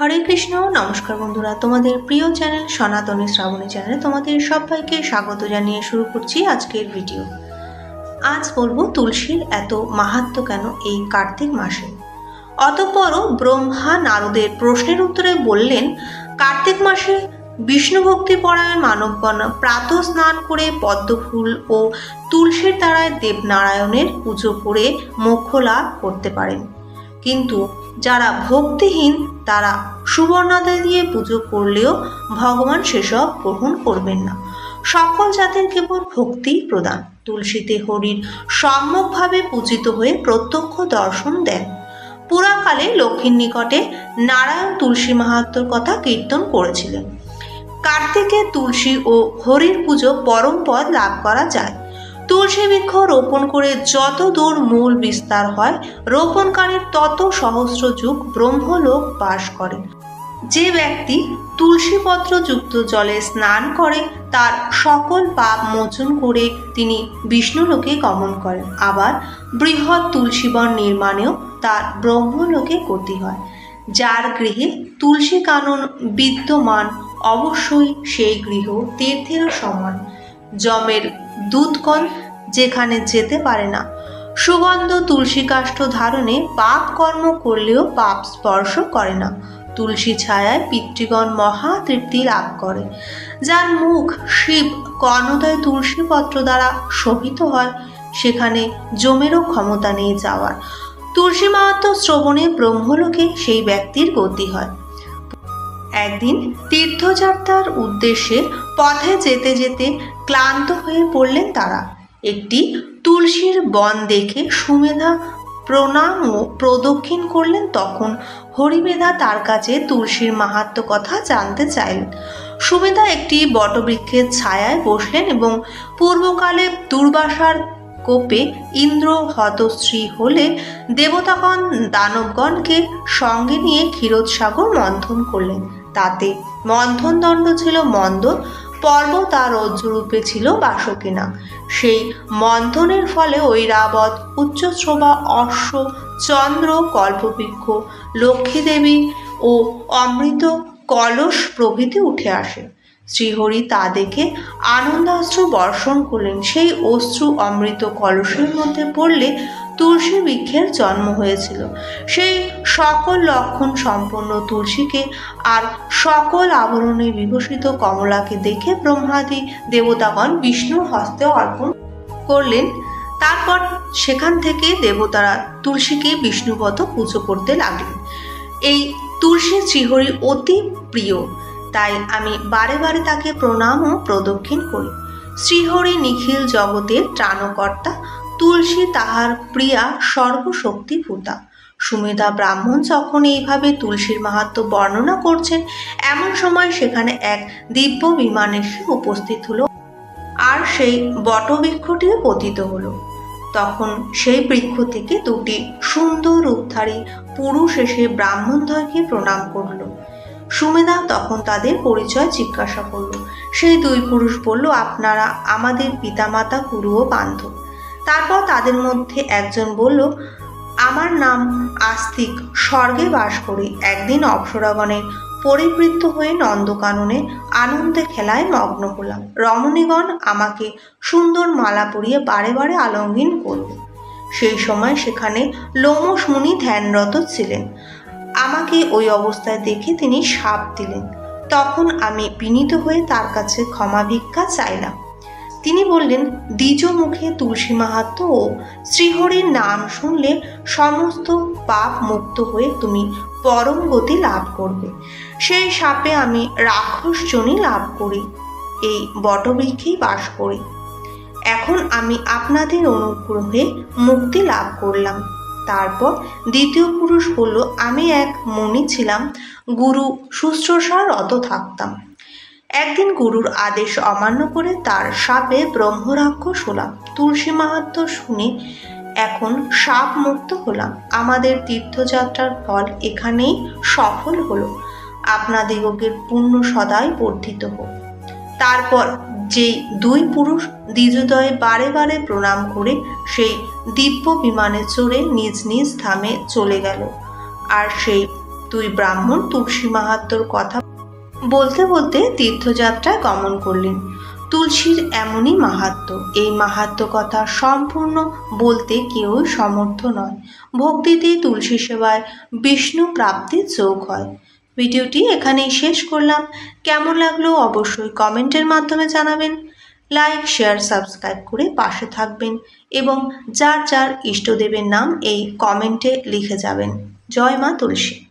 হরে কৃষ্ণ। নমস্কার বন্ধুরা, তোমাদের প্রিয় চ্যানেল সনাতনী শ্রাবণী চ্যানেলে তোমাদের সবাইকে স্বাগত জানিয়ে শুরু করছি আজকের ভিডিও। আজ বলবো তুলসীর এত মাহাত্ম্য কেন এই কার্তিক মাসে। অতঃপর ব্রহ্মা নারদের প্রশ্নের উত্তরে বললেন, কার্তিক মাসে বিষ্ণু ভক্তি পরায়ণ মানবগণ প্রাতঃ স্নান করে পদ্মফুল ও তুলসীর দ্বারায় দেবনারায়ণের পুজো করে মোক্ষ লাভ করতে পারেন, কিন্তু যারা ভক্তিহীন তারা সুবর্ণাদা দিয়ে পুজো করলেও ভগবান সেসব গ্রহণ করবেন না। সকল জাতের কেবল ভক্তি প্রদান। তুলসীতে হরির সম্যকভাবে পূজিত হয়ে প্রত্যক্ষ দর্শন দেন। পুরাকালে লক্ষ্মীর নিকটে নারায়ণ তুলসী মাহাত্ম্যর কথা কীর্তন করেছিলেন। কার্তিকে তুলসী ও হরির পুজো পরম পদ লাভ করা যায়। তুলসী বৃক্ষ রোপণ করে যত দূর মূল বিস্তার হয়, রোপণকারীর তত সহস্র যুগ ব্রহ্মলোক বাস করে। যে ব্যক্তি তুলসীপত্র যুক্ত জলে স্নান করে তার সকল পাপ মোচন করে তিনি বিষ্ণুলোকে গমন করেন। আবার বৃহৎ তুলসীবন নির্মাণেও তার ব্রহ্মলোকে গতি হয়। যার গৃহে তুলসী কানন বিদ্যমান অবশ্যই সেই গৃহ তীর্থের সমান। যমের দূতগণ যেখানে যেতে পারে না। সুগন্ধ তুলসী কাষ্ঠ ধারণে পাপ কর্ম করলেও পাপ স্পর্শ করে না। তুলসী ছায়ায় পিতৃগণ মহা তৃপ্তি লাভ করে। যার মুখ শিব কর্ণদয় তুলসী পত্র দ্বারা শোভিত হয়, সেখানে যমেরও ক্ষমতা নেই যাওয়ার। তুলসী মাহাত্ম্য শ্রবণে ব্রহ্মলোকে সেই ব্যক্তির গতি হয়। একদিন তীর্থযাত্রার উদ্দেশ্যে পথে যেতে যেতে ক্লান্ত হয়ে পড়লেন তারা। একটি তুলসীর বন দেখে সুমেধা প্রণাম ও প্রদক্ষিণ করলেন। তখন হরিমেধা তার কাছে তুলসীর মাহাত্ম্য কথা জানতে চাইলেন। সুমেধা একটি বটবৃক্ষের ছায়ায় বসলেন এবং পূর্বকালে দুর্বাসার কোপে ইন্দ্র হতশ্রী হলে দেবতাগণ দানবগণকে সঙ্গে নিয়ে ক্ষীরোদসাগর মন্থন করলেন। তাতে মন্থন দণ্ড ছিল মন্দর, পর্বত আর রজ্জুরূপে ছিল বাসুকিনা। সেই মন্থনের ফলে ঐরাবত, উচ্চশ্রবা, অশ্ব, চন্দ্র, কল্পবৃক্ষ, লক্ষ্মীদেবী ও অমৃত কলস প্রভৃতি উঠে আসে। শ্রীহরি তা দেখে আনন্দাশ্রু বর্ষণ করলেন। সেই অশ্রু অমৃত কলসের মধ্যে পড়লে তুলসী বৃক্ষের জন্ম হয়েছিল। সেই সকল লক্ষণ সম্পন্ন তুলসীকে আর সকল আবরণে বিভূষিত কমলাকে দেখে ব্রহ্মাদি দেবতাগণ বিষ্ণুর হস্তে অর্পণ করলেন। তারপর সেখান থেকে দেবতারা তুলসীকে বিষ্ণুপদ পুজো করতে লাগলেন। এই তুলসী শ্রীহরির অতি প্রিয়, তাই আমি বারে বারে তাকে প্রণাম ও প্রদক্ষিণ করি। শ্রীহরি নিখিল জগতের ত্রাণকর্তা, তুলসী তাহার প্রিয়া সর্বশক্তিভূতা। সুমেধা ব্রাহ্মণ যখন এইভাবে তুলসীর মাহাত্ম্য বর্ণনা করছেন, এমন সময় সেখানে এক দিব্য বিমান এসে উপস্থিত হলো আর সেই বটবৃক্ষটিও পতিত হলো। তখন সেই বৃক্ষ থেকে দুটি সুন্দর রূপধারী পুরুষ এসে ব্রাহ্মণদ্বয়কে প্রণাম করল। সুমেধা তখন তাদের পরিচয় জিজ্ঞাসা করল। সেই দুই পুরুষ বলল, আপনারা আমাদের পিতামাতা, গুরু ও বান্ধব। তারপর তাদের মধ্যে একজন বলল, আমার নাম আস্তিক, স্বর্গে বাস করি। একদিন অপ্সরাগণে পরিবৃত্ত হয়ে নন্দকাননে আনন্দে খেলায় মগ্ন হলাম। রমণীগণ আমাকে সুন্দর মালা পরিয়ে বারে বারে আলিঙ্গন করল। সেই সময় সেখানে লোমশ মুনি ধ্যানরত ছিলেন। আমাকে ওই অবস্থায় দেখে তিনি শাপ দিলেন। তখন আমি বিনীত হয়ে তার কাছে ক্ষমা ভিক্ষা চাইলাম। তিনি বললেন, দ্বিজ মুখে তুলসী মাহাত্ম্য ও শ্রীহরির নাম শুনলে সমস্ত পাপ মুক্ত হয়ে তুমি পরম গতি লাভ করবে। সেই শাপে আমি রাক্ষসজনী লাভ করি, এই বটবৃক্ষেই বাস করি। এখন আমি আপনাদের অনুগ্রহে মুক্তি লাভ করলাম। তারপর দ্বিতীয় পুরুষ বলল, আমি এক মুনি ছিলাম, গুরু শুশ্রূষার রত থাকতাম। একদিন গুরুর আদেশ অমান্য করে তার শাপে ব্রহ্মরাক্ষস হলাম। তুলসী মাহাত্ম্য শুনে এখন শাপ মুক্ত হলাম। আমাদের তীর্থযাত্রার ফল এখানেই সফল হলো। আপনাদিগের পুণ্য সদাই বর্ধিত হোক। তারপর যেই দুই পুরুষ দ্বিজোদয়ে বারে বারে প্রণাম করে সেই দিব্য বিমানে চড়ে নিজ নিজ ধামে চলে গেল। আর সেই দুই ব্রাহ্মণ তুলসী মাহাত্ম্যর কথা বলতে বলতে তীর্থযাত্রায় গমন করলেন। তুলসীর এমনই মাহাত্ম্য, এই মাহাত্ম্য কথা সম্পূর্ণ বলতে কেউই সমর্থ নয়। ভক্তিতে তুলসী সেবায় বিষ্ণু প্রাপ্তির যোগ হয়। ভিডিওটি এখানেই শেষ করলাম। কেমন লাগলো অবশ্যই কমেন্টের মাধ্যমে জানাবেন। লাইক, শেয়ার, সাবস্ক্রাইব করে পাশে থাকবেন এবং যার যার ইষ্টদেবের নাম এই কমেন্টে লিখে যাবেন। জয় মা তুলসী।